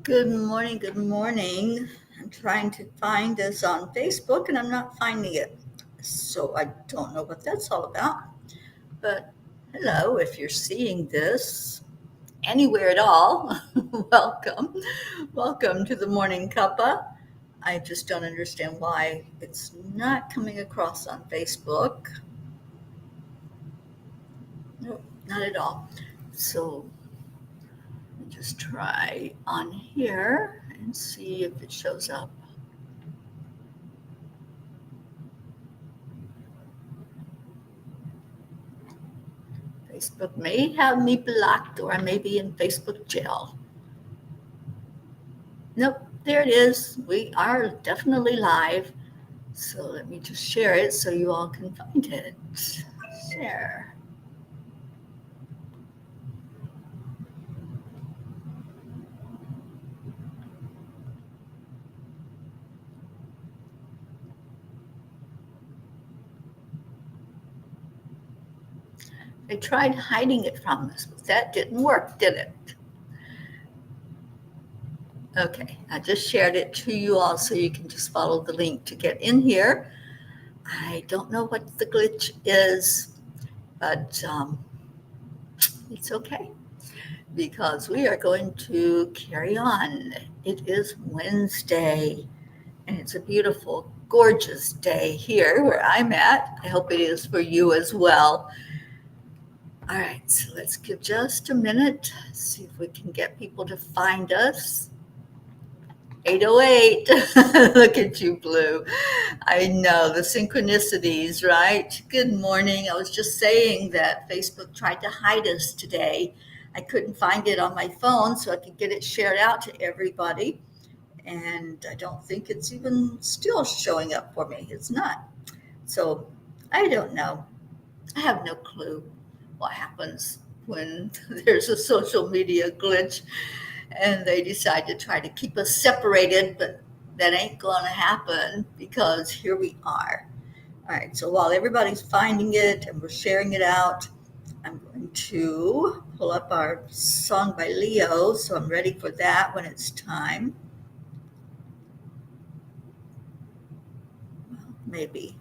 Good morning, good morning. I'm trying to find this on Facebook and I'm not finding it. So I don't know what that's all about. But hello, if you're seeing this anywhere at all, welcome. Welcome to the Morning Cuppa. I just don't understand why it's not coming across on Facebook. Nope, not at all. So just try on here and see if it shows up. Facebook may have me blocked, or I may be in Facebook jail. Nope, there it is. We are definitely live. So let me just share it so you all can find it. Share. I tried hiding it from us, but that didn't work, did it? Okay, I just shared it to you all so you can just follow the link to get in here. I don't know what the glitch is, but it's okay because we are going to carry on. It is Wednesday, and it's a beautiful, gorgeous day here where I'm at. I hope it is for you as well. All right, so let's give just a minute, see if we can get people to find us. 808. Look at you, Blue. I know the synchronicities, right? Good morning. I was just saying that Facebook tried to hide us today. I couldn't find it on my phone so I could get it shared out to everybody. And I don't think it's even still showing up for me. It's not. So I don't know. I have no clue what happens when there's a social media glitch and they decide to try to keep us separated, but that ain't going to happen because here we are. All right, so while everybody's finding it and we're sharing it out, I'm going to pull up our song by Leo, so I'm ready for that when it's time. Well, maybe.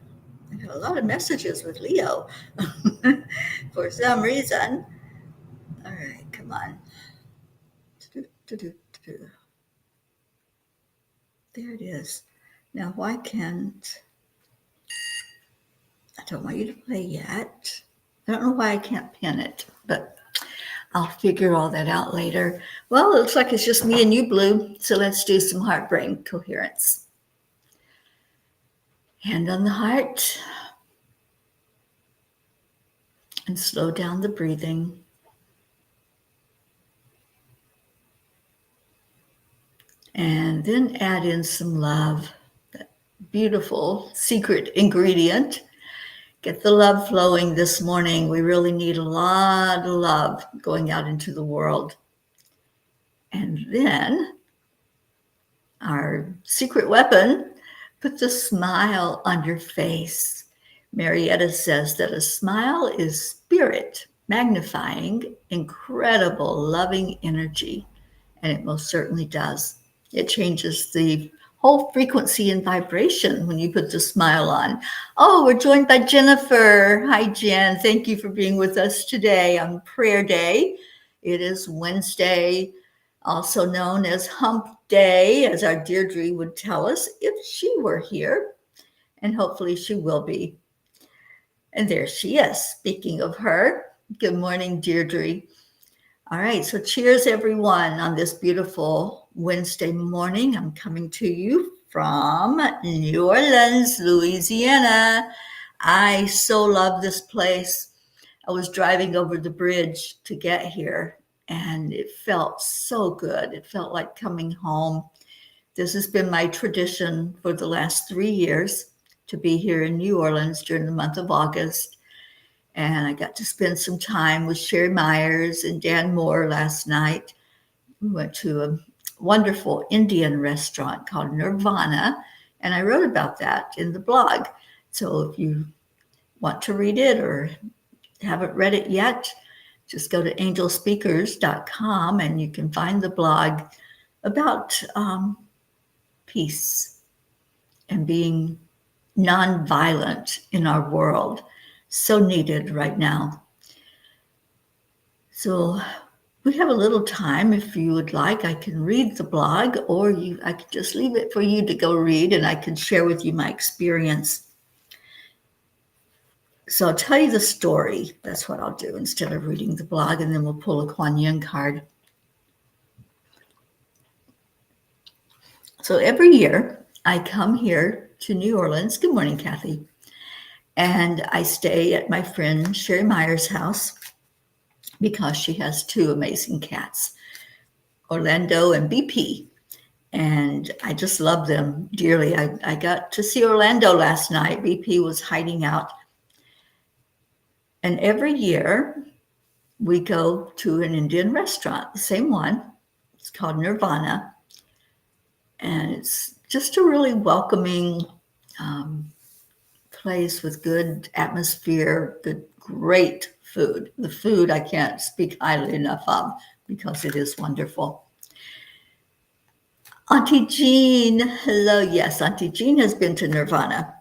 I got a lot of messages with Leo for some reason. All right, come on. There it is. Now, why can't I don't want you to play yet. I don't know why I can't pin it, but I'll figure all that out later. Well, it looks like it's just me and you, Blue. So let's do some heart brain coherence. Hand on the heart. And slow down the breathing. And then add in some love, that beautiful secret ingredient. Get the love flowing this morning. We really need a lot of love going out into the world. And then our secret weapon, put the smile on your face. Marietta says that a smile is spirit magnifying incredible loving energy, and it most certainly does. It changes the whole frequency and vibration when you put the smile on. Oh, we're joined by Jennifer. Hi, Jen. Thank you for being with us today on Prayer Day. It is Wednesday, also known as Hump Day, as our Deirdre would tell us if she were here, and hopefully she will be. And there she is. Speaking of her, good morning, Deirdre. All right, so cheers, everyone, on this beautiful Wednesday morning. I'm coming to you from New Orleans, Louisiana. I so love this place. I was driving over the bridge to get here, and it felt so good. It felt like coming home. This has been my tradition for the last 3 years to be here in New Orleans during the month of August. And I got to spend some time with Sherry Myers and Dan Moore last night. We went to a wonderful Indian restaurant called Nirvana, and I wrote about that in the blog. So if you want to read it or haven't read it yet, just go to angelspeakers.com and you can find the blog. about peace and being nonviolent in our world. So needed right now. So we have a little time. If you would like, I can read the blog, or I can just leave it for you to go read, and I can share with you my experience. So I'll tell you the story. That's what I'll do instead of reading the blog, and then we'll pull a Kuan Yin card. So every year I come here to New Orleans. Good morning, Kathy. And I stay at my friend Sherry Meyer's house because she has two amazing cats, Orlando and BP. And I just love them dearly. I got to see Orlando last night. BP was hiding out. And every year we go to an Indian restaurant, the same one. It's called Nirvana. And it's just a really welcoming place with good atmosphere, good, great food. The food I can't speak highly enough of because it is wonderful. Auntie Jean, hello. Yes, Auntie Jean has been to Nirvana.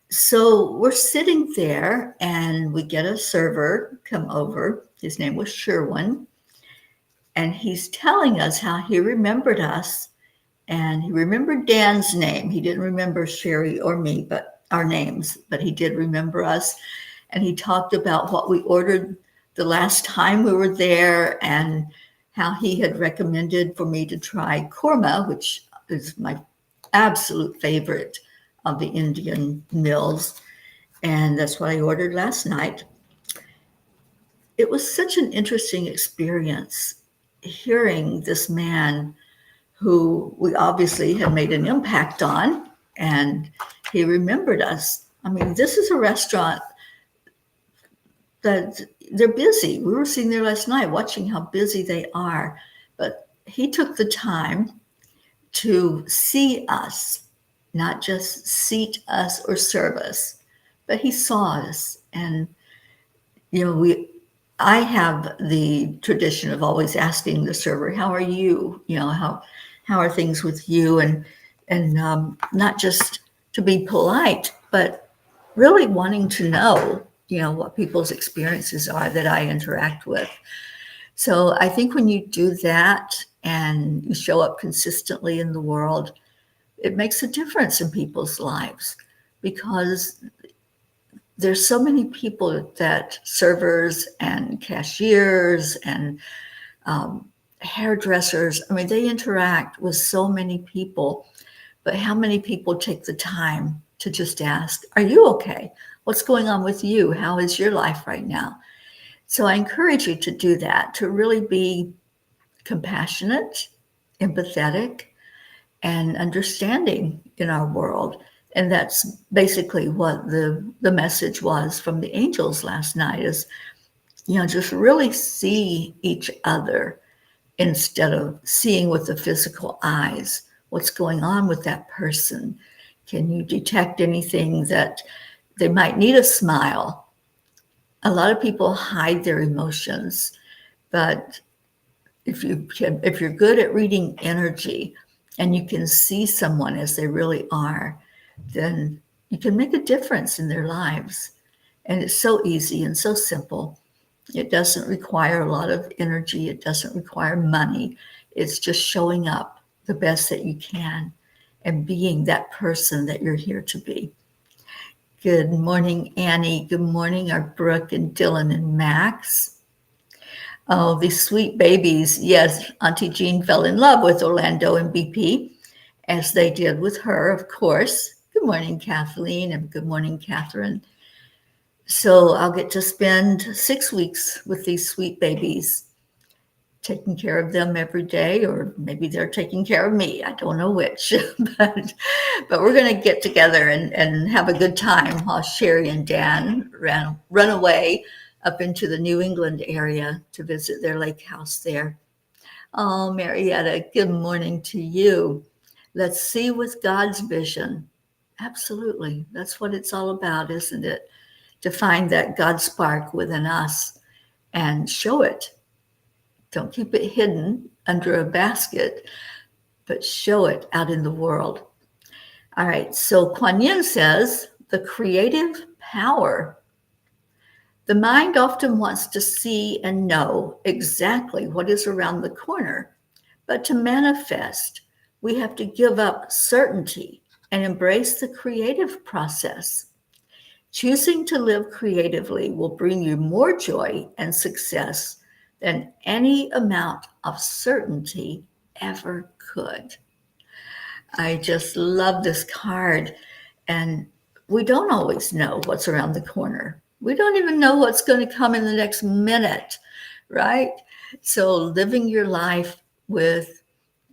So we're sitting there and we get a server come over. His name was Sherwin. And he's telling us how he remembered us. And he remembered Dan's name. He didn't remember Sherry or me, but our names, but he did remember us. And he talked about what we ordered the last time we were there and how he had recommended for me to try korma, which is my absolute favorite of the Indian meals. And that's what I ordered last night. It was such an interesting experience hearing this man who we obviously had made an impact on, and he remembered us. I mean, this is a restaurant that they're busy. We were sitting there last night watching how busy they are, but he took the time to see us, not just seat us or serve us, but he saw us. And, I have the tradition of always asking the server, how are you? How are things with you? And not just to be polite, but really wanting to know, what people's experiences are that I interact with. So I think when you do that and you show up consistently in the world, it makes a difference in people's lives because there's so many people that servers and cashiers and hairdressers, I mean, they interact with so many people, but how many people take the time to just ask, are you okay? What's going on with you? How is your life right now? So I encourage you to do that, to really be compassionate, empathetic, and understanding in our world. And that's basically what the message was from the angels last night is, just really see each other instead of seeing with the physical eyes what's going on with that person. Can you detect anything that they might need a smile? A lot of people hide their emotions, but if you're good at reading energy and you can see someone as they really are, then you can make a difference in their lives. And it's so easy and so simple. It doesn't require a lot of energy. It doesn't require money. It's just showing up the best that you can and being that person that you're here to be. Good morning, Annie. Good morning, our Brooke and Dylan and Max. Oh, these sweet babies. Yes, Auntie Jean fell in love with Orlando and BP, as they did with her, of course. Good morning, Kathleen, and good morning, Catherine. So I'll get to spend 6 weeks with these sweet babies, taking care of them every day, or maybe they're taking care of me. I don't know which, but we're going to get together and have a good time while Sherry and Dan run away up into the New England area to visit their lake house there. Oh, Marietta, good morning to you. Let's see with God's vision. Absolutely. That's what it's all about, isn't it? To find that God spark within us and show it. Don't keep it hidden under a basket. but show it out in the world. All right, so Kuan Yin says, the creative power. The mind often wants to see and know exactly what is around the corner, but to manifest, we have to give up certainty and embrace the creative process. Choosing to live creatively will bring you more joy and success than any amount of certainty ever could. I just love this card. And we don't always know what's around the corner. We don't even know what's going to come in the next minute, right? So living your life with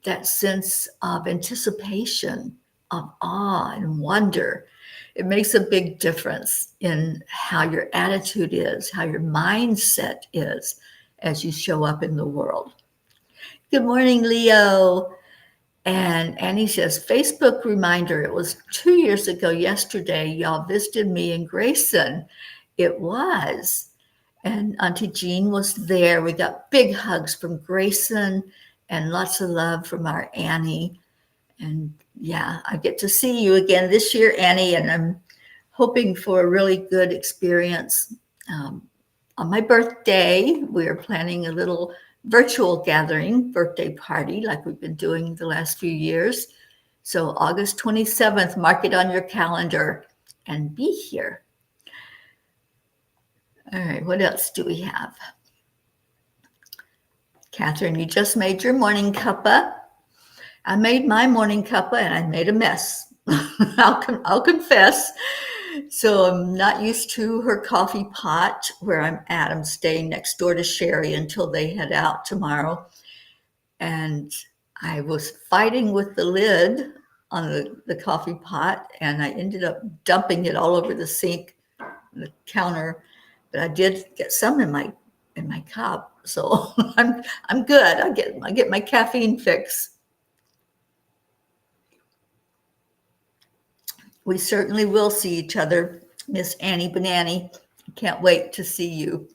that sense of anticipation, of awe and wonder, it makes a big difference in how your attitude is, how your mindset is as you show up in the world. Good morning, Leo. And Annie says, Facebook reminder, it was 2 years ago yesterday, y'all visited me in Grayson. It was. And Auntie Jean was there. We got big hugs from Grayson and lots of love from our Annie. And yeah, I get to see you again this year, Annie, and I'm hoping for a really good experience. On my birthday, we are planning a little virtual gathering, birthday party, like we've been doing the last few years. So August 27th, mark it on your calendar and be here. All right, what else do we have? Catherine, you just made your morning cuppa. I made my morning cuppa and I made a mess. I'll confess. So I'm not used to her coffee pot where I'm at. I'm staying next door to Sherry until they head out tomorrow. And I was fighting with the lid on the coffee pot, and I ended up dumping it all over the sink, the counter. But I did get some in my cup, so I'm good. I get my caffeine fix. We certainly will see each other, Miss Annie Banani. Can't wait to see you.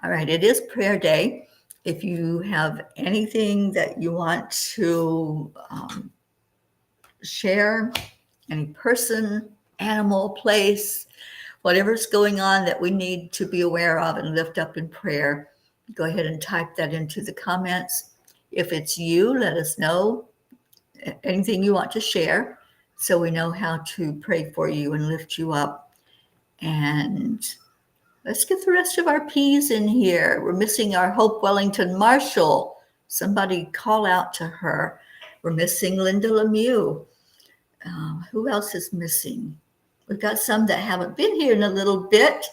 All right, it is prayer day. If you have anything that you want to share, any person, animal, place, whatever's going on that we need to be aware of and lift up in prayer, go ahead and type that into the comments. If it's you, let us know anything you want to share so we know how to pray for you and lift you up. And let's get the rest of our P's in here. We're missing our Hope Wellington Marshall. Somebody call out to her. We're missing Linda Lemieux. Who else is missing? We've got some that haven't been here in a little bit.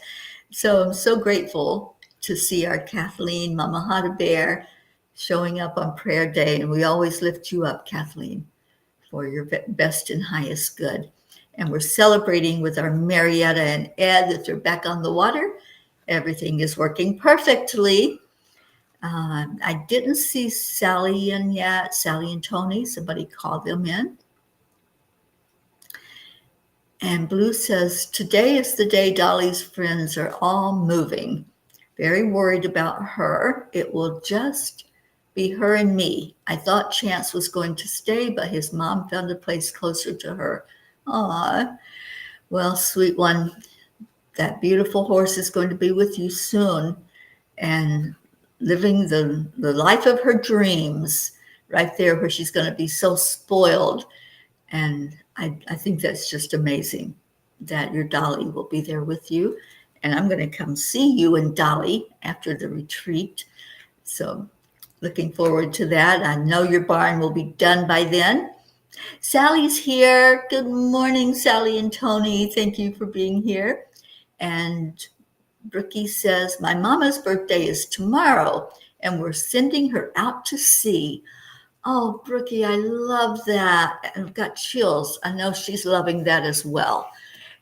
So I'm so grateful to see our Kathleen, Mama Hada Bear, showing up on prayer day. And we always lift you up, Kathleen, for your best and highest good. And we're celebrating with our Marietta and Ed that they're back on the water. Everything is working perfectly. I didn't see Sally in yet. Sally and Tony, somebody call them in. And Blue says, today is the day Dolly's friends are all moving. Very worried about her. It will just be her and me. I thought Chance was going to stay, but his mom found a place closer to her. Aw, well, sweet one, that beautiful horse is going to be with you soon and living the life of her dreams right there where she's going to be so spoiled. And I think that's just amazing that your Dolly will be there with you. And I'm going to come see you and Dolly after the retreat. So looking forward to that. I know your barn will be done by then. Sally's here. Good morning, Sally and Tony. Thank you for being here. And Brookie says, my mama's birthday is tomorrow, and we're sending her out to sea. Oh, Brookie, I love that. I've got chills. I know she's loving that as well.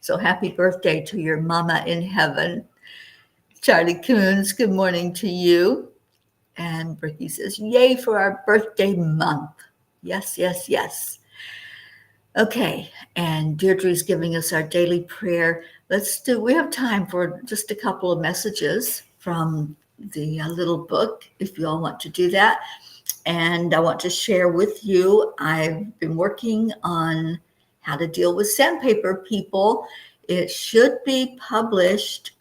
So happy birthday to your mama in heaven. Charlie Coons, good morning to you. And Brookie says, yay for our birthday month. Yes, yes, yes. Okay, and Deirdre's giving us our daily prayer. We have time for just a couple of messages from the little book, if you all want to do that. And I want to share with you, I've been working on how to deal with sandpaper people. It should be published.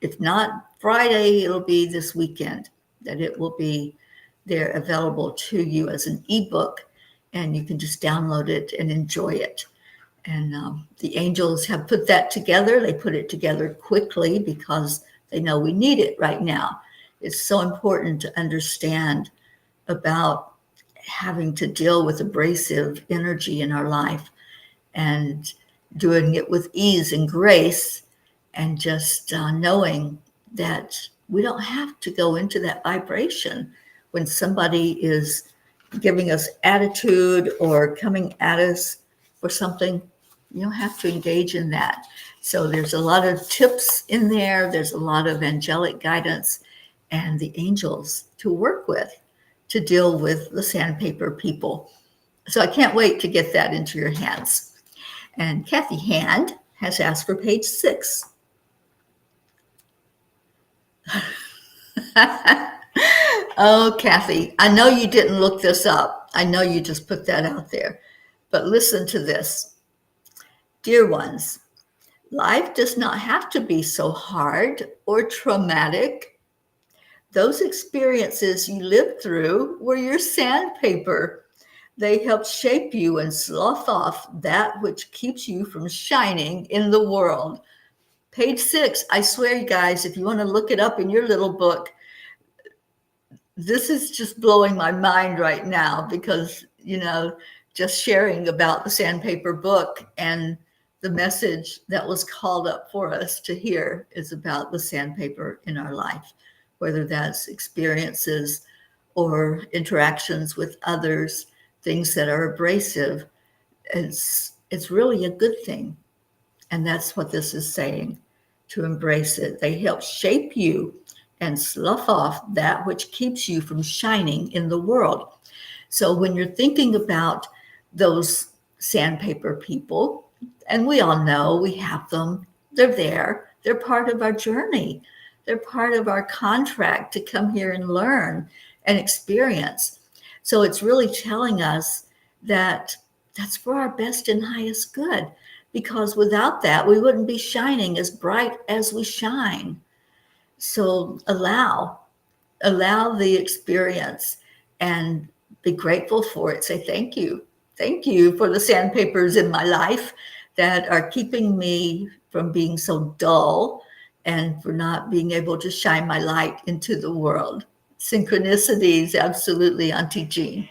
If not Friday, it'll be this weekend that it will be there available to you as an ebook, and you can just download it and enjoy it. And the angels have put that together. They put it together quickly because they know we need it right now. It's so important to understand about having to deal with abrasive energy in our life and doing it with ease and grace, and just knowing that we don't have to go into that vibration when somebody is giving us attitude or coming at us for something. You don't have to engage in that. So there's a lot of tips in there. There's a lot of angelic guidance and the angels to work with to deal with the sandpaper people. So I can't wait to get that into your hands. And Kathy Hand has asked for page 6. Oh, Kathy, I know you didn't look this up. I know you just put that out there. But listen to this. Dear ones, life does not have to be so hard or traumatic. Those experiences you lived through were your sandpaper. They help shape you and slough off that which keeps you from shining in the world. Page 6, I swear, you guys, if you want to look it up in your little book, this is just blowing my mind right now because, just sharing about the sandpaper book and the message that was called up for us to hear is about the sandpaper in our life, whether that's experiences or interactions with others, things that are abrasive. It's really a good thing. And that's what this is saying, to embrace it. They help shape you and slough off that which keeps you from shining in the world. So when you're thinking about those sandpaper people, and we all know we have them, they're there, they're part of our journey. They're part of our contract to come here and learn and experience. So it's really telling us that that's for our best and highest good, because without that, we wouldn't be shining as bright as we shine. So allow the experience and be grateful for it. Say thank you. Thank you for the sandpapers in my life that are keeping me from being so dull and for not being able to shine my light into the world. Synchronicities, absolutely, Auntie Jean.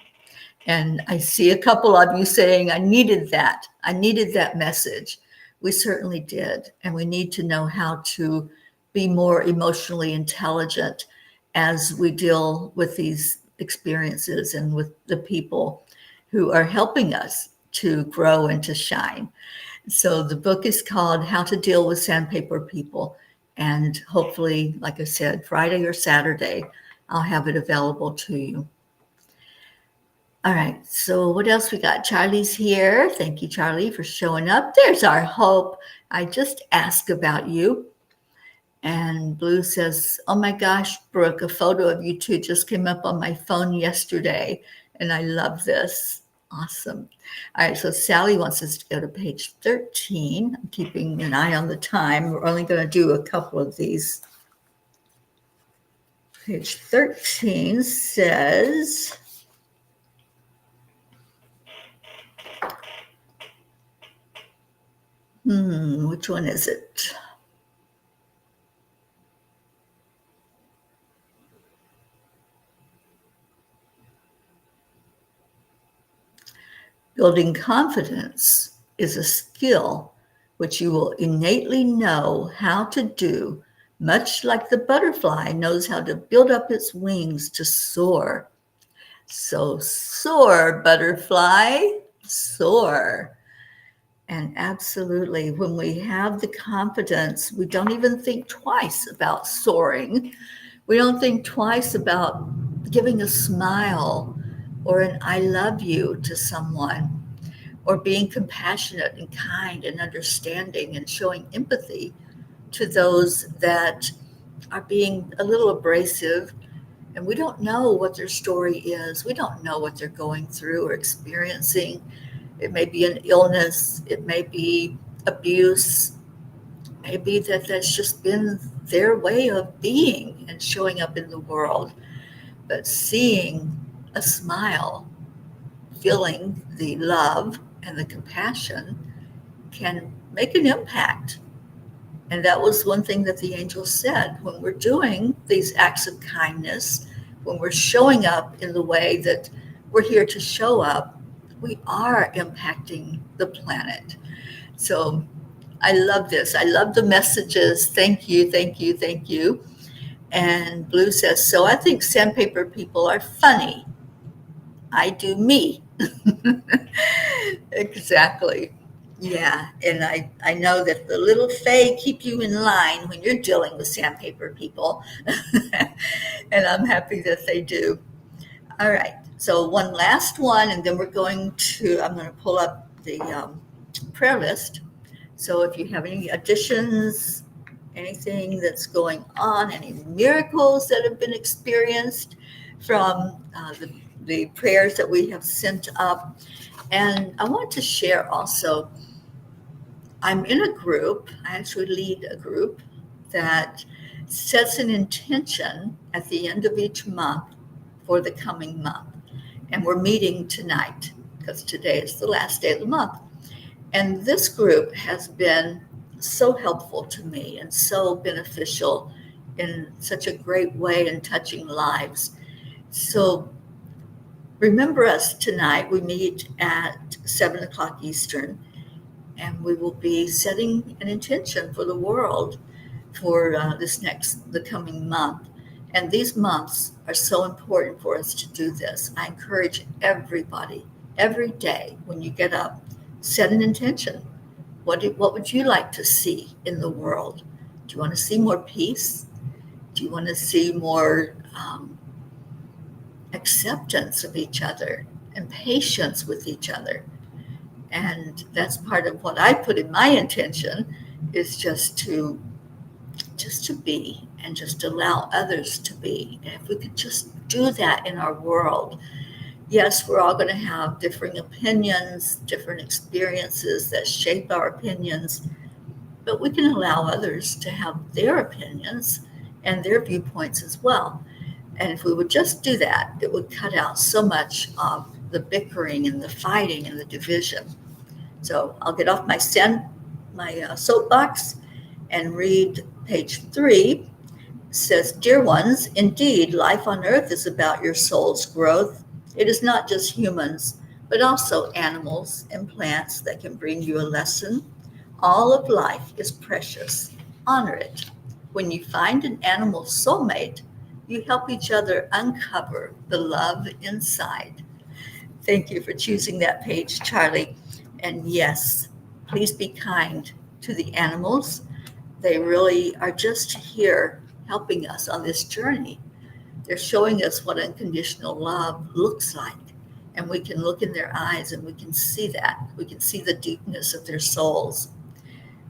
And I see a couple of you saying, I needed that. I needed that message. We certainly did. And we need to know how to be more emotionally intelligent as we deal with these experiences and with the people who are helping us to grow and to shine. So the book is called How to Deal with Sandpaper People. And hopefully, like I said, Friday or Saturday, I'll have it available to you. All right, so what else we got? Charlie's here. Thank you, Charlie, for showing up. There's our Hope. I just asked about you. And Blue says, oh my gosh, Brooke, a photo of you two just came up on my phone yesterday, and I love this. Awesome. All right, so Sally wants us to go to page 13. I'm keeping an eye on the time. We're only going to do a couple of these. Page 13 says, which one is it? Building confidence is a skill which you will innately know how to do, much like the butterfly knows how to build up its wings to soar. So soar, butterfly, soar. And absolutely, when we have the confidence, we don't even think twice about soaring. We don't think twice about giving a smile or an I love you to someone, or being compassionate and kind and understanding and showing empathy to those that are being a little abrasive And we don't know what their story is. We don't know what they're going through or experiencing. It may be an illness, it may be abuse, maybe that's just been their way of being and showing up in the world. But seeing a smile, feeling the love and the compassion can make an impact. And that was one thing that the angel said. When we're doing these acts of kindness, when we're showing up in the way that we're here to show up, we are impacting the planet. So I love this. I love the messages. Thank you, thank you, thank you. And Blue says, so I think sandpaper people are funny. I do me. Exactly. Yeah, and I know that the little fae keep you in line when you're dealing with sandpaper people. And I'm happy that they do. All right, so one last one, and then I'm going to pull up the prayer list. So if you have any additions, anything that's going on, any miracles that have been experienced from the prayers that we have sent up. And I want to share also, I'm in a group, I actually lead a group that sets an intention at the end of each month for the coming month. And we're meeting tonight because today is the last day of the month. And this group has been so helpful to me and so beneficial in such a great way in touching lives. So remember us tonight. We meet at 7 o'clock Eastern, and we will be setting an intention for the world for the coming month. And these months are so important for us to do this. I encourage everybody, every day when you get up, set an intention. What would you like to see in the world? Do you want to see more peace? Do you want to see more acceptance of each other and patience with each other? And that's part of what I put in my intention, is just to be and just allow others to be. And if we could just do that in our world, yes, we're all going to have differing opinions, different experiences that shape our opinions, but we can allow others to have their opinions and their viewpoints as well. And if we would just do that, it would cut out so much of the bickering and the fighting and the division. So I'll get off my soapbox and read page 3. It says, dear ones, indeed, life on earth is about your soul's growth. It is not just humans, but also animals and plants that can bring you a lesson. All of life is precious. Honor it. When you find an animal soulmate, you help each other uncover the love inside. Thank you for choosing that page, Charlie. And yes, please be kind to the animals. They really are just here helping us on this journey. They're showing us what unconditional love looks like. And we can look in their eyes and we can see that. We can see the deepness of their souls.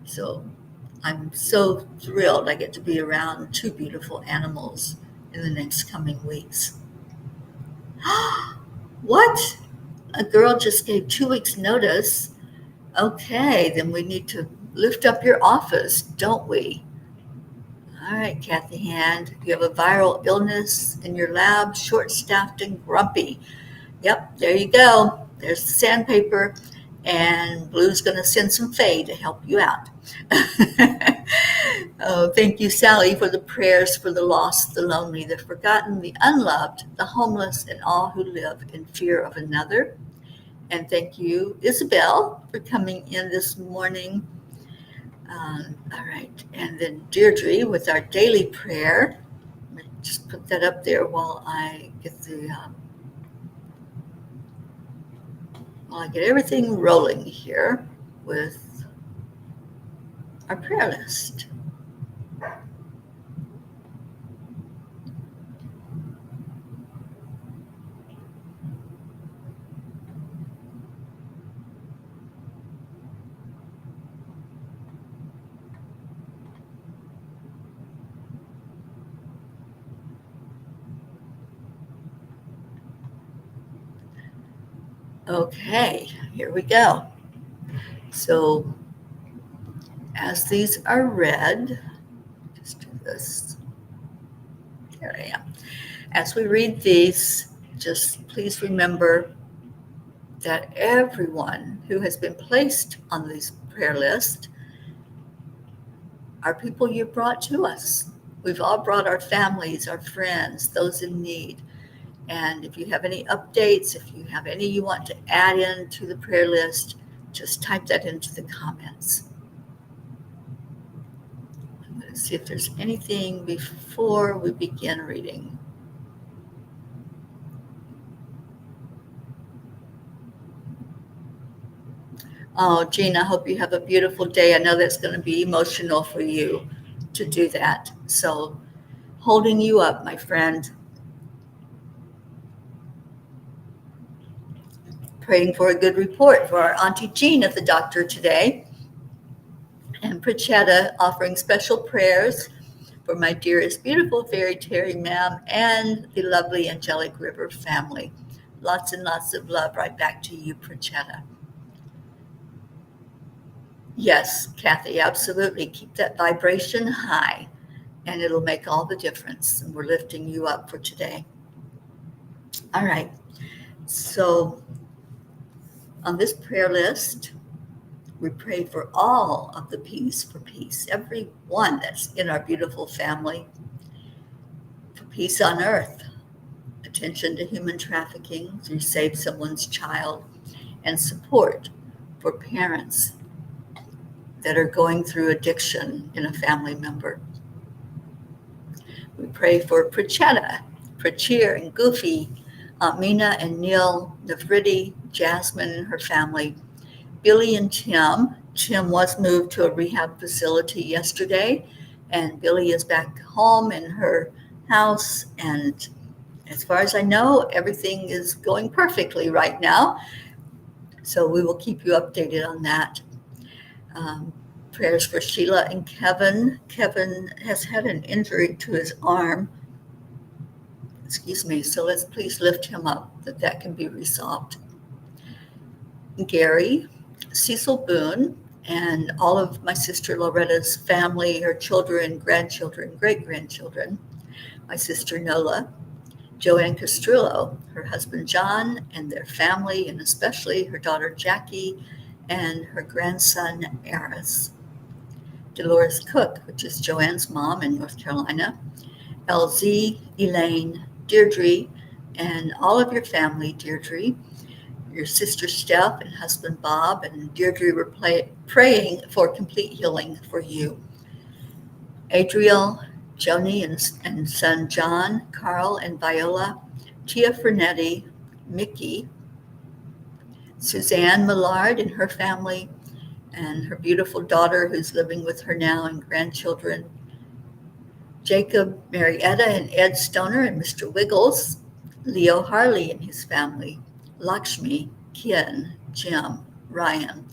So I'm so thrilled I get to be around 2 beautiful animals in the next coming weeks. What? A girl just gave 2 weeks' notice. Okay, then we need to lift up your office, don't we? All right, Kathy Hand, you have a viral illness in your lab, short-staffed and grumpy. Yep, there you go. There's the sandpaper, and Blue's going to send some fae to help you out. Oh, thank you, Sally, for the prayers for the lost, the lonely, the forgotten, the unloved, the homeless, and all who live in fear of another. And thank you, Isabel, for coming in this morning. All right, and then Deirdre with our daily prayer. Let me just put that up there while I get everything rolling here with our prayer list. Okay, here we go. So as these are read, just do this. Here I am. As we read these, just please remember that everyone who has been placed on this prayer list are people you brought to us. We've all brought our families, our friends, those in need. And if you have any updates, if you have any you want to add in to the prayer list, just type that into the comments. I'm going to see if there's anything before we begin reading. Oh, Jean, I hope you have a beautiful day. I know that's going to be emotional for you to do that. So, holding you up, my friend. Praying for a good report for our Auntie Jean at the doctor today. And Prachetta offering special prayers for my dearest, beautiful fairy Teri ma'am and the lovely Angelic River family. Lots and lots of love right back to you, Prachetta. Yes, Kathy, absolutely. Keep that vibration high, and it'll make all the difference. And we're lifting you up for today. All right. So on this prayer list, we pray for all of the P's for peace, everyone that's in our beautiful family, for peace on earth, attention to human trafficking to save someone's child, and support for parents that are going through addiction in a family member. We pray for Prachetta, Prachir and Goofy, Mina and Neil, Nafriti, Jasmine and her family, Billy and Tim. Tim was moved to a rehab facility yesterday, and Billy is back home in her house. And as far as I know, everything is going perfectly right now. So we will keep you updated on that. Prayers for Sheila and Kevin. Kevin has had an injury to his arm. Excuse me. So let's please lift him up that can be resolved. Gary, Cecil Boone, and all of my sister Loretta's family, her children, grandchildren, great-grandchildren, my sister Nola, Joanne Castrillo, her husband John, and their family, and especially her daughter Jackie and her grandson Aris. Dolores Cook, which is Joanne's mom in North Carolina, LZ, Elaine, Deirdre, and all of your family, Deirdre, your sister Steph and husband Bob, and Deirdre were praying for complete healing for you. Adriel, Joni and son John, Carl and Viola, Tia Fernetti, Mickey, Suzanne Millard and her family, and her beautiful daughter who's living with her now and grandchildren, Jacob, Marietta, and Ed Stoner and Mr. Wiggles, Leo Harley and his family, Lakshmi, Ken, Jim, Ryan,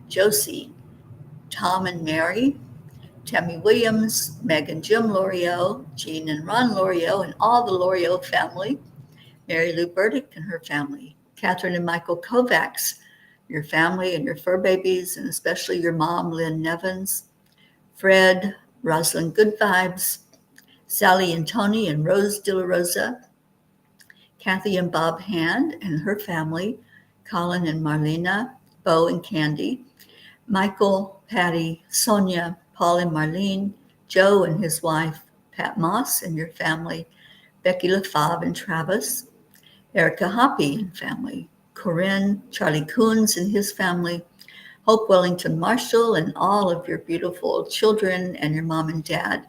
Josie, Tom and Mary, Tammy Williams, Meg and Jim Loriot, Jean and Ron Loriot, and all the Loriot family, Mary Lou Burdick and her family, Catherine and Michael Kovacs, your family and your fur babies, and especially your mom, Lynn Nevins, Fred, Rosalind Good Vibes, Sally and Tony and Rose De La Rosa, Kathy and Bob Hand and her family, Colin and Marlena, Bo and Candy, Michael, Patty, Sonia, Paul and Marlene, Joe and his wife, Pat Moss and your family, Becky LaFave and Travis, Erica Hoppy and family, Corinne, Charlie Coons and his family, Hope Wellington Marshall and all of your beautiful children and your mom and dad,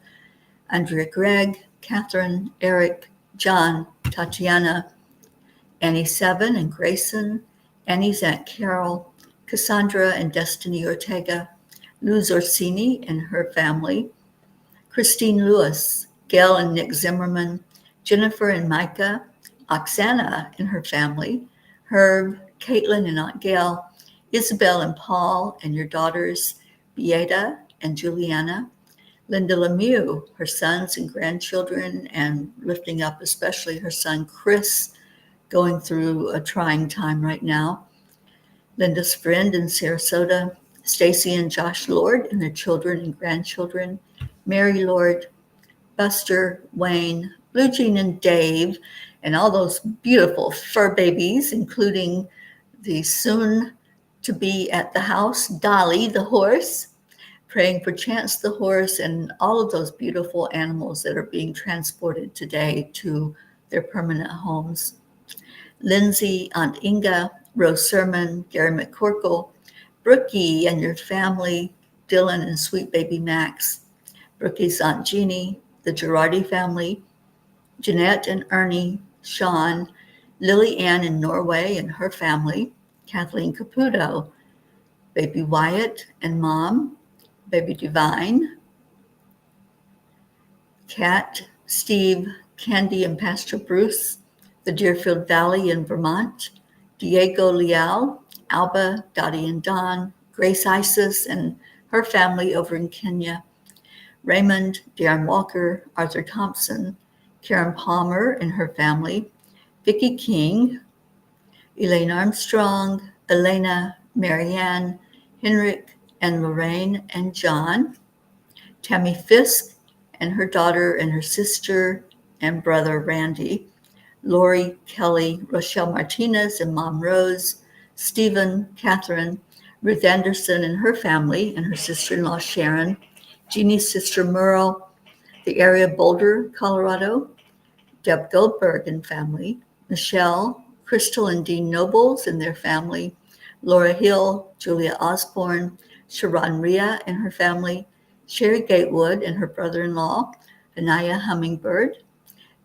Andrea Gregg, Catherine, Eric, John, Tatiana, Annie Seven and Grayson, Annie's Aunt Carol, Cassandra and Destiny Ortega, Luz Orsini and her family, Christine Lewis, Gail and Nick Zimmerman, Jennifer and Micah, Oksana and her family, Herb, Caitlin and Aunt Gail, Isabel and Paul and your daughters, Beata and Juliana, Linda Lemieux, her sons and grandchildren, and lifting up especially her son Chris, going through a trying time right now, Linda's friend in Sarasota, Stacy and Josh Lord and their children and grandchildren, Mary Lord, Buster, Wayne, Blue Jean and Dave, and all those beautiful fur babies, including the soon to be at the house, Dolly the horse, praying for Chance the horse and all of those beautiful animals that are being transported today to their permanent homes. Lindsay, Aunt Inga, Rose Sermon, Gary McCorkle, Brookie and your family, Dylan and sweet baby Max, Brookie's Aunt Jeannie, the Girardi family, Jeanette and Ernie, Sean, Lily Ann in Norway and her family, Kathleen Caputo, baby Wyatt and mom, baby Divine, Kat, Steve, Candy and Pastor Bruce, the Deerfield Valley in Vermont, Diego Leal, Alba, Dottie and Don, Grace Isis and her family over in Kenya, Raymond, Darren Walker, Arthur Thompson, Karen Palmer and her family, Vicki King, Elaine Armstrong, Elena, Marianne, Henrik and Lorraine and John, Tammy Fisk and her daughter and her sister and brother Randy, Lori, Kelly, Rochelle Martinez and Mom Rose, Stephen, Catherine, Ruth Anderson and her family and her sister-in-law Sharon, Jeannie's sister Merle, the area of Boulder, Colorado, Deb Goldberg and family, Michelle, Crystal and Dean Nobles and their family, Laura Hill, Julia Osborne, Sharon Rhea and her family, Sherry Gatewood and her brother-in-law, Anaya Hummingbird,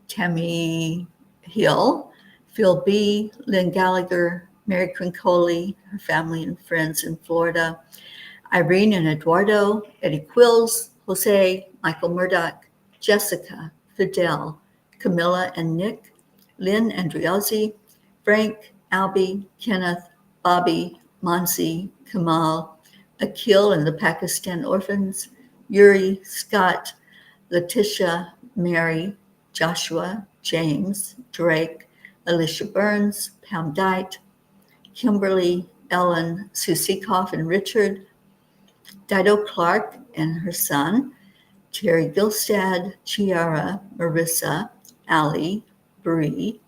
Tammy Hill, Phil B., Lynn Gallagher, Mary Crincoli, her family and friends in Florida, Irene and Eduardo, Eddie Quills, Jose, Michael Murdoch, Jessica, Fidel, Camilla and Nick, Lynn Andriozzi, Frank, Albie, Kenneth, Bobby, Monsi, Kamal, Akil and the Pakistan Orphans, Yuri, Scott, Letitia, Mary, Joshua, James, Drake, Alicia Burns, Pam Dite, Kimberly, Ellen, Sue Seekoff and Richard, Dido Clark and her son, Terry Gilstad, Chiara, Marissa, Allie, Bree,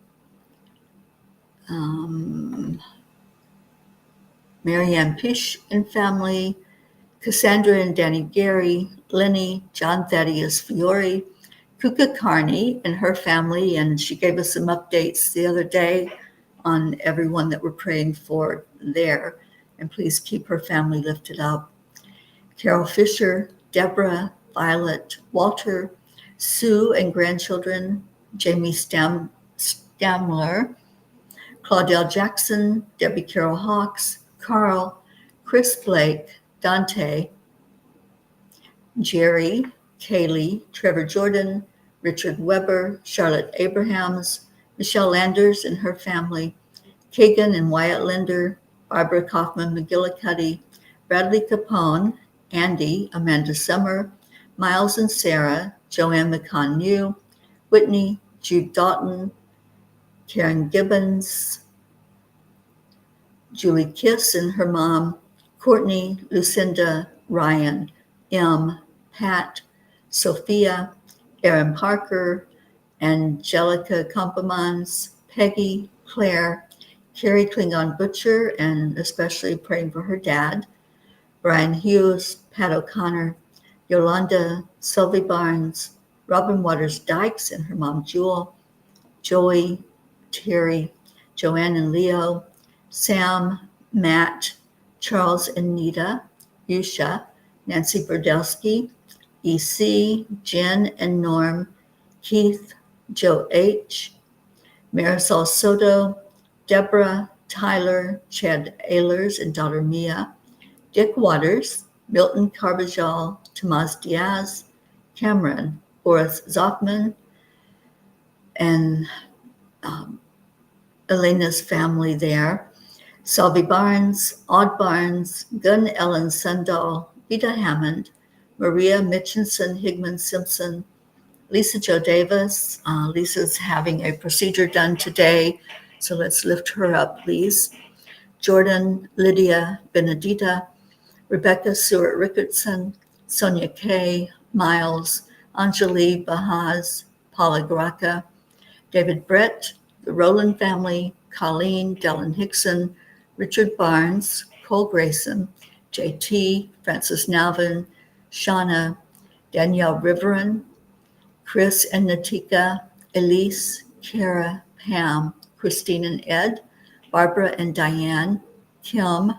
Marianne Pish and family, Cassandra and Danny Gary, Lenny, John Thaddeus Fiore, Kuka Carney and her family, and she gave us some updates the other day on everyone that we're praying for there, and please keep her family lifted up. Carol Fisher, Deborah, Violet, Walter, Sue and grandchildren, Jamie Stamler, Claudel Jackson, Debbie Carroll Hawks, Carl, Chris Blake, Dante, Jerry, Kaylee, Trevor Jordan, Richard Weber, Charlotte Abrahams, Michelle Landers and her family, Kagan and Wyatt Linder, Barbara Kaufman McGillicuddy, Bradley Capone, Andy, Amanda Summer, Miles and Sarah, Joanne McConn-New, Whitney, Jude Doughton, Karen Gibbons, Julie Kiss and her mom, Courtney, Lucinda, Ryan, M, Pat, Sophia, Erin Parker, Angelica Kompemans, Peggy, Claire, Carrie Klingon Butcher, and especially praying for her dad, Brian Hughes, Pat O'Connor, Yolanda, Sylvie Barnes, Robin Waters Dykes and her mom Jewel, Joey, Terry, Joanne and Leo, Sam, Matt, Charles and Nita, Yusha, Nancy Burdelsky, EC, Jen and Norm, Keith, Joe H., Marisol Soto, Deborah, Tyler, Chad Ehlers and daughter Mia, Dick Waters, Milton Carbajal, Tomas Diaz, Cameron, Boris Zockman, and Elena's family there, Salvi Barnes, Odd Barnes, Gunn Ellen Sundahl, Vita Hammond, Maria Mitchinson Higman Simpson, Lisa Jo Davis. Lisa's having a procedure done today, so let's lift her up, please. Jordan, Lydia, Benedita, Rebecca Stewart Rickardson, Sonia Kay, Miles, Anjali Bahaz, Paula Graca, David Brett, the Rowland family, Colleen, Dellen Hickson, Richard Barnes, Cole Grayson, JT, Francis Nalvin, Shauna, Danielle Riverin, Chris and Natika, Elise, Kara, Pam, Christine and Ed, Barbara and Diane, Kim,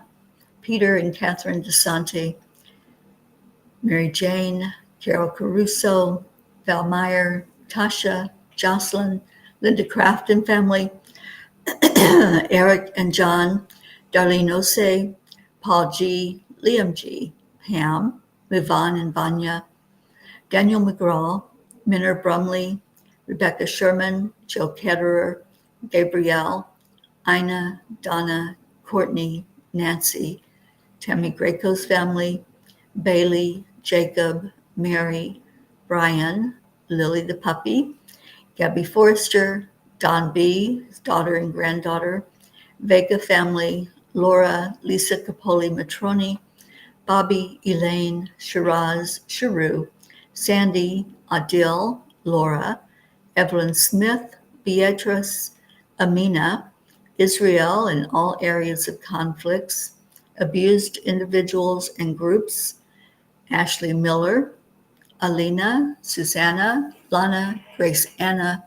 Peter and Catherine DeSante, Mary Jane, Carol Caruso, Val Meyer, Tasha, Jocelyn, Linda Kraft and family, Eric and John, Darlene Ose, Paul G., Liam G., Pam, Yvonne and Vanya, Daniel McGraw, Minner Brumley, Rebecca Sherman, Joe Ketterer, Gabrielle, Ina, Donna, Courtney, Nancy, Tammy Greco's family, Bailey, Jacob, Mary, Brian, Lily the puppy, Gabby Forrester, Don B., his daughter and granddaughter, Vega family, Laura, Lisa Capoli Matroni, Bobby, Elaine, Shiraz, Sharu, Sandy, Adil, Laura, Evelyn Smith, Beatrice, Amina, Israel in all areas of conflicts, abused individuals and groups, Ashley Miller, Alina, Susanna, Lana, Grace Anna,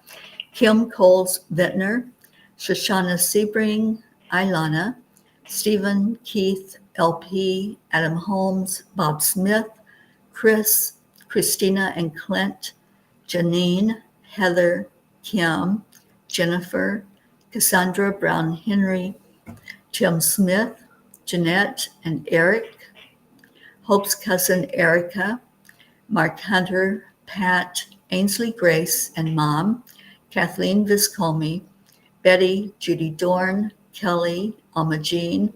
Kim Coles Ventnor, Shoshana Sebring, Ilana, Stephen, Keith, LP, Adam Holmes, Bob Smith, Chris, Christina and Clint, Janine, Heather, Kim, Jennifer, Cassandra Brown Henry, Tim Smith, Jeanette and Eric, Hope's cousin Erica, Mark Hunter, Pat, Ainsley Grace and Mom, Kathleen Viscomi, Betty, Judy Dorn, Kelly, Alma Jean,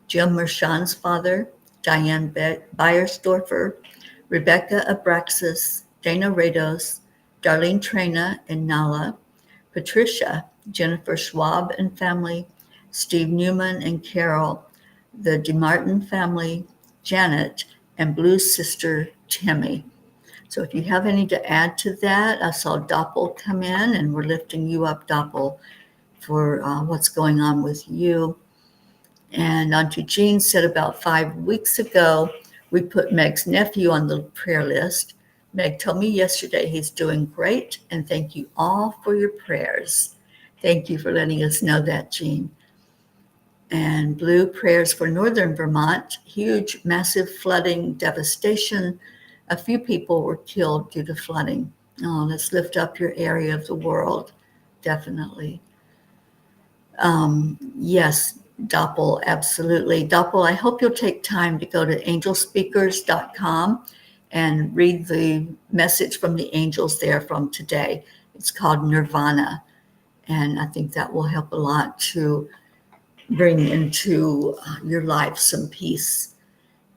Jim Mershon's father, Diane Beiersdorfer, Rebecca Abraxas, Dana Rados, Darlene Trena and Nala, Patricia, Jennifer Schwab and family, Steve Newman and Carol, the DeMartin family, Janet, and Blue's sister, Timmy. So if you have any to add to that, I saw Doppel come in, and we're lifting you up, Doppel, for what's going on with you. And Auntie Jean said about 5 weeks ago, we put Meg's nephew on the prayer list. Meg told me yesterday he's doing great, and thank you all for your prayers. Thank you for letting us know that, Jean. And Blue, prayers for northern Vermont, huge, massive flooding, devastation. A few people were killed due to flooding. Oh, let's lift up your area of the world, definitely. Yes, Doppel, absolutely. Doppel, I hope you'll take time to go to angelspeakers.com and read the message from the angels there from today. It's called Nirvana, and I think that will help a lot to bring into your life some peace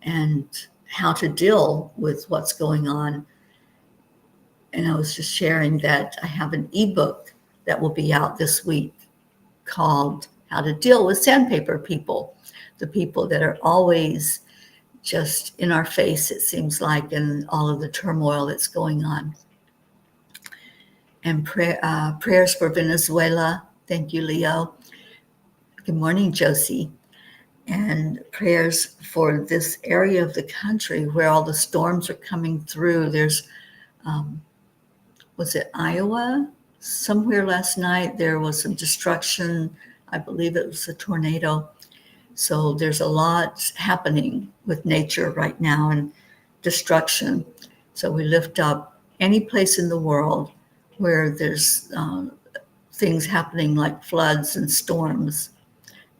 and how to deal with what's going on. And I was just sharing that I have an ebook that will be out this week called How to Deal with Sandpaper People, the people that are always just in our face, it seems like, and all of the turmoil that's going on. And prayers for Venezuela. Thank you, Leo. Good morning, Josie. And prayers for this area of the country where all the storms are coming through. There's, was it Iowa? Somewhere last night there was some destruction. I believe it was a tornado. So there's a lot happening with nature right now and destruction. So we lift up any place in the world where there's things happening like floods and storms,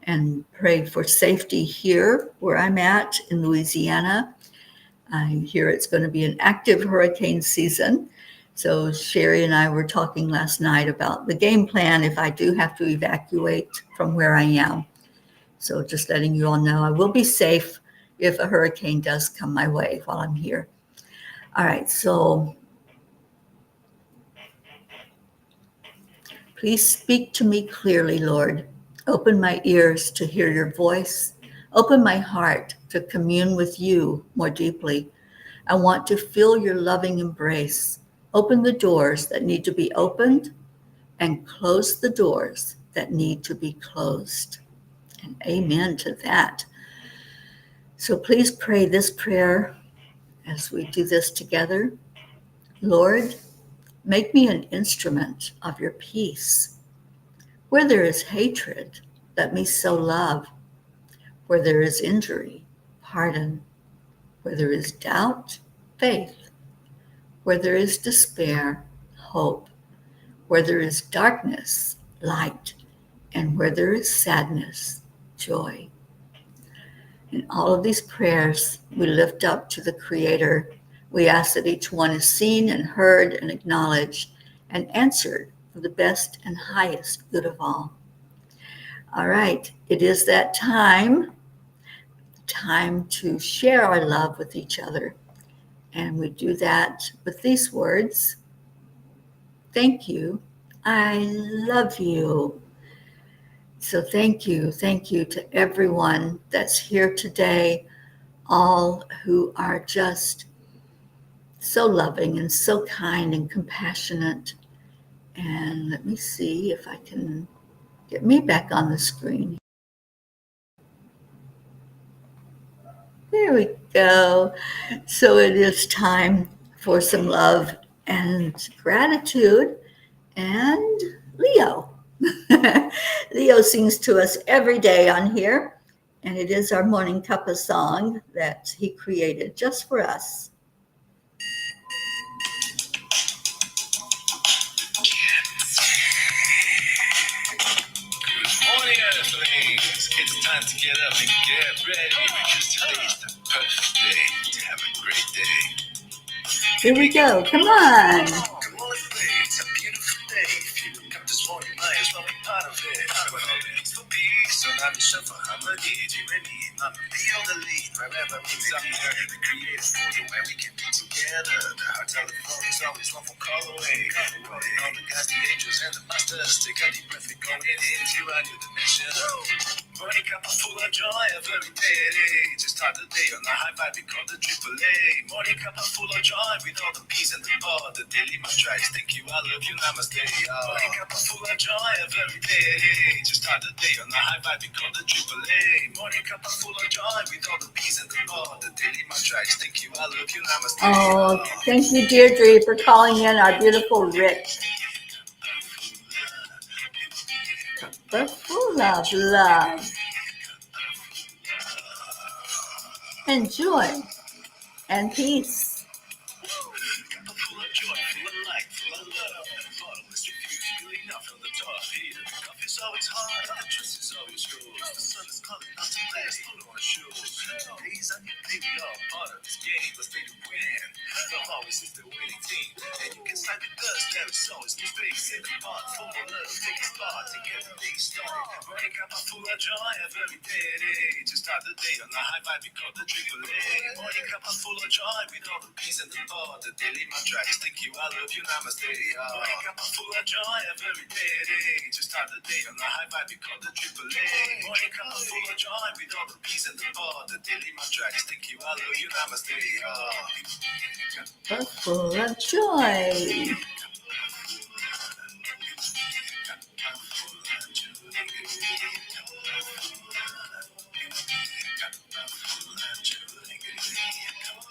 and pray for safety here where I'm at in Louisiana. I hear it's going to be an active hurricane season. So Sherry and I were talking last night about the game plan if I do have to evacuate from where I am. So just letting you all know I will be safe if a hurricane does come my way while I'm here. All right, so please speak to me clearly, Lord. Open my ears to hear your voice. Open my heart to commune with you more deeply. I want to feel your loving embrace. Open the doors that need to be opened and close the doors that need to be closed. And amen to that. So please pray this prayer as we do this together. Lord, make me an instrument of your peace. Where there is hatred, let me sow love. Where there is injury, pardon. Where there is doubt, faith. Where there is despair, hope. Where there is darkness, light. And where there is sadness, joy. In all of these prayers, we lift up to the Creator. We ask that each one is seen and heard and acknowledged and answered for the best and highest good of all. All right, it is that time to share our love with each other. And we do that with these words. Thank you. I love you. So thank you to everyone that's here today, all who are just so loving and so kind and compassionate. And let me see if I can get me back on the screen. There we go. So it is time for some love and gratitude. And Leo. Leo sings to us every day on here. And it is our Morning Cuppa song that he created just for us. Morning, Earthlings! It's time to get up and get ready because today's the perfect day to have a great day. Here we go. Come on. Come on, let's play. It's a beautiful day. If you wake up this morning, might as well be part of it. Well, it's for peace, so not just for harmony. Divinity, mama, be on the lead. Wherever means I'm here. The creative studio where we can be together. The heart telephone is always one phone call away. Calling all the guys, the angels, and the masters. Take a deep breath and go into a new dimension. Morning Cuppa full of joy every day. Just start the day on a high vibe, we call the AAA. Morning Cuppa full of joy with all the peace and the power. The daily mantra is thank you, I love you, namaste. Morning Cuppa full of joy every day. Just start the day on a high vibe, we call the AAA. Morning Cuppa full of joy with all the peace and the power. The daily mantra is thank you, I love you, namaste. Oh, thank you, Deirdre, for calling in our beautiful Rick. But full of love and joy and peace. Cuppa full of joy, full of light, full of love. Bottomless refuse, really not from the top here. Coffee's always hard, the trust is always yours. The sun is calling out to last, put on a show. Days on your day, we all part of this game. Let's play to win. Love always is the winning team. And you can slide the dust, there is always new space in the pot. Full of love, take a spot to get the day started. Morning Cuppa full of joy every day. Just start the day on a high vibe, we call the AAA. Morning Cuppa full of joy with all the peace and the power. The daily mantra is thank you, I love you, namaste. Morning Cuppa full of joy every day. Just start the day on a high vibe, we call the AAA. Morning Cuppa full of joy with all the peace and the power. The daily mantra is thank you, I love you, namaste. But full of joy.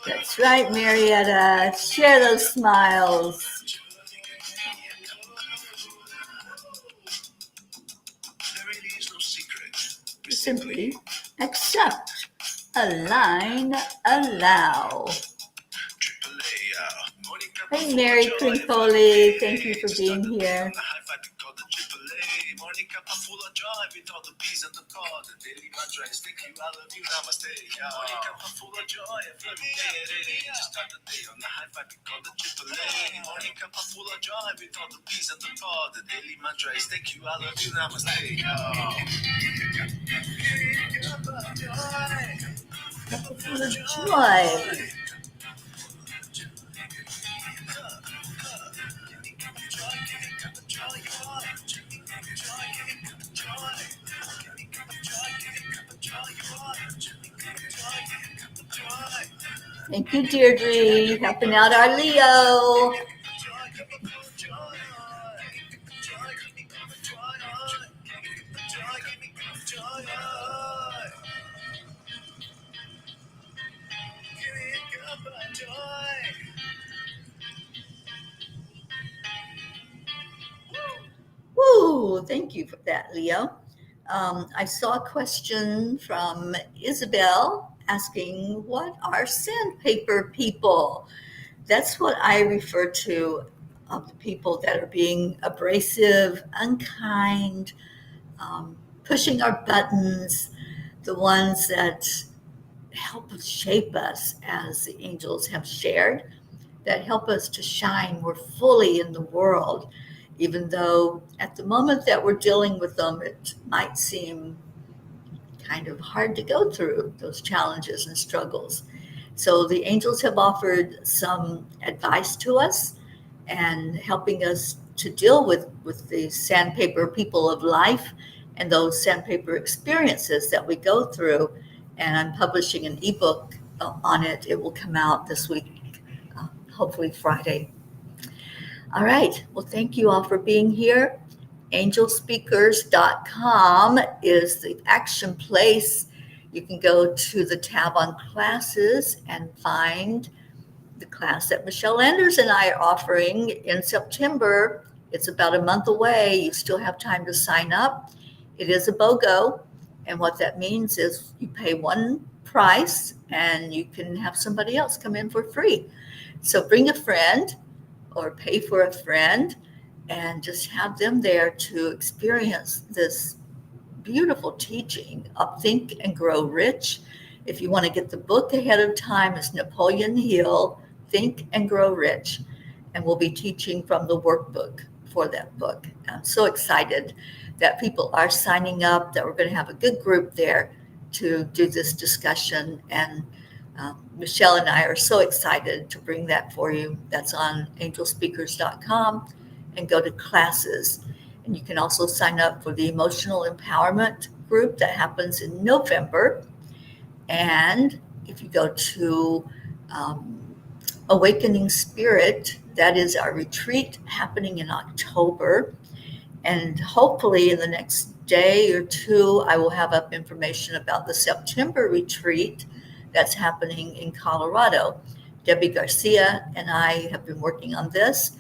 That's right, Marietta. Share those smiles. There really is no secret. Simply accept, align, allow. AAA, Morning Cuppa Hey, full Mary of joy Crimpoli, thank you for being here. The high vibe we call the AAA. Morning Cuppa full of joy with all the peace and the power. The daily mantra is thank you, I love you, namaste. Morning Cuppa full of joy every day. Just start the day on the high vibe we call the AAA. Morning Cuppa full of joy with all the peace and the power. The daily mantra is thank you, I love you, namaste. Full of joy. Thank you, Deirdre, helping out our Leo. Woo! Thank you for that, Leo. I saw a question from Isabel asking, what are sandpaper people? That's what I refer to of the people that are being abrasive, unkind, pushing our buttons, the ones that help shape us, as the angels have shared, that help us to shine more fully in the world, even though at the moment that we're dealing with them, it might seem kind of hard to go through those challenges and struggles. So the angels have offered some advice to us and helping us to deal with the sandpaper people of life and those sandpaper experiences that we go through. And I'm publishing an ebook on it. It will come out this week, hopefully Friday. All right. Well, thank you all for being here. Angelspeakers.com is the action place. You can go to the tab on classes and find the class that Michelle Landers and I are offering in September. It's about a month away. You still have time to sign up. It is a BOGO. And what that means is you pay one price and you can have somebody else come in for free. So bring a friend or pay for a friend and just have them there to experience this beautiful teaching of Think and Grow Rich. If you want to get the book ahead of time, it's Napoleon Hill, Think and Grow Rich. And we'll be teaching from the workbook for that book. I'm so excited that people are signing up, that we're going to have a good group there to do this discussion. And Michelle and I are so excited to bring that for you. That's on angelspeakers.com and go to classes. And you can also sign up for the emotional empowerment group that happens in November. And if you go to Awakening Spirit, that is our retreat happening in October. And hopefully in the next day or two, I will have up information about the September retreat that's happening in Colorado. Debbie Garcia and I have been working on this,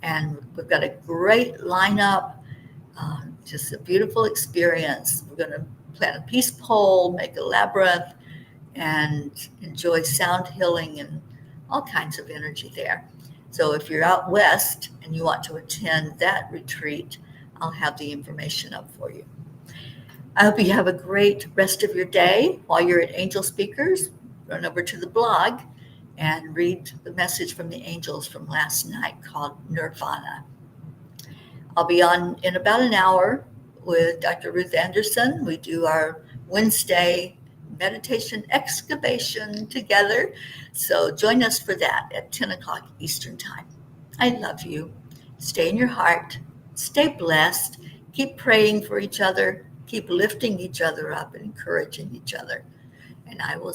and we've got a great lineup, just a beautiful experience. We're going to plant a peace pole, make a labyrinth, and enjoy sound healing and all kinds of energy there. So if you're out west and you want to attend that retreat, I'll have the information up for you. I hope you have a great rest of your day. While you're at Angel Speakers, run over to the blog and read the message from the angels from last night called Nirvana. I'll be on in about an hour with Dr. Ruth Anderson. We do our Wednesday meditation excavation together. So join us for that at 10 o'clock Eastern Time. I love you. Stay in your heart. Stay blessed. Keep praying for each other. Keep lifting each other up and encouraging each other. And I will